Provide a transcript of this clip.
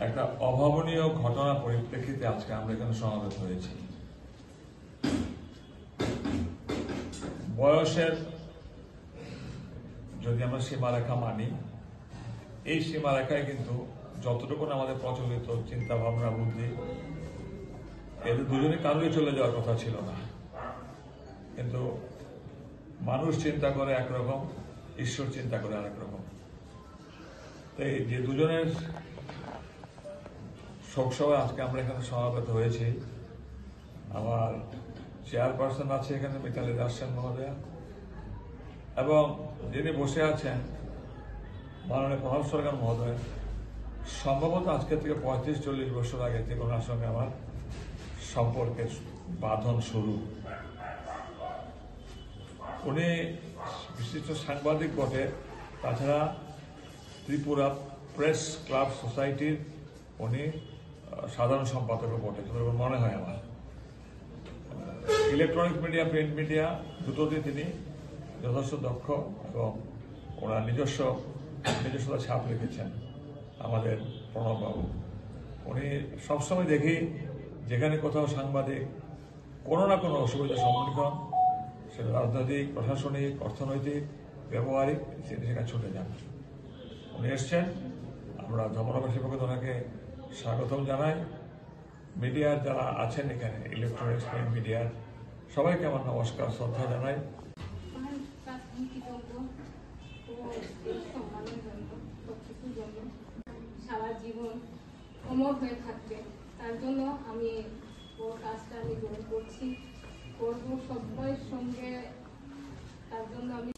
একটা অভাবনীয় ঘটনা পরিপ্রেক্ষিতে আজকে আমরা এখানে সমাবেত হয়েছি। বয়সের যদি আমরা সীমারেখা মানি, এই সীমারেখায় কিন্তু যতটুকু আমাদের প্রচলিত চিন্তা ভাবনা বুদ্ধি, এদের দুজনে কারোরই চলে যাওয়ার কথা ছিল না, কিন্তু মানুষ চিন্তা করে একরকম, ঈশ্বর চিন্তা করে আরেক রকম। তো এই যে দুজনের শোকসভা আজকে আমরা এখানে সমাবেত হয়েছি, আমার চেয়ারপারসন আছে এখানে মিতালি দাস সেন মহোদয়া, এবং যিনি বসে আছেন মাননীয় প্রণব সরকার মহোদয়। সম্ভবত আজকে থেকে 35-40 বছর আগে থেকে ওনার সঙ্গে আমার সম্পর্কের বাঁধন শুরু। উনি বিশিষ্ট সাংবাদিক বটে, তাছাড়া ত্রিপুরা প্রেস ক্লাব সোসাইটির উনি সাধারণ সম্পাদকও বটে, যতটুকু মনে হয় আমার। ইলেকট্রনিক মিডিয়া, প্রিন্ট মিডিয়া দুটোতে তিনি যথেষ্ট দক্ষ, এবং ওনার নিজস্বতা ছাপ রেখেছেন আমাদের প্রণববাবু। উনি সবসময় দেখি যেখানে কোথাও সাংবাদিক কোনো না কোনো অসুবিধার সম্মুখীন হন, সেটা রাজনৈতিক, প্রশাসনিক, অর্থনৈতিক, ব্যবহারিক, তিনি সেখানে ছুটে যান। উনি এসছেন, আমরা ধর্মবাসীর পক্ষে ওনাকে স্বাগতম জানাই। মিডিয়ার যারা আছেন এখানে, ইলেকট্রনিক্স প্রিন্ট মিডিয়ার সবাইকে আমার নমস্কার, শ্রদ্ধা জানাই। সারা জীবন অমর হয়ে থাকবে, তার জন্য আমি ওর কাজটা গ্রহণ করছি, করবো সবাই সঙ্গে, তার জন্য আমি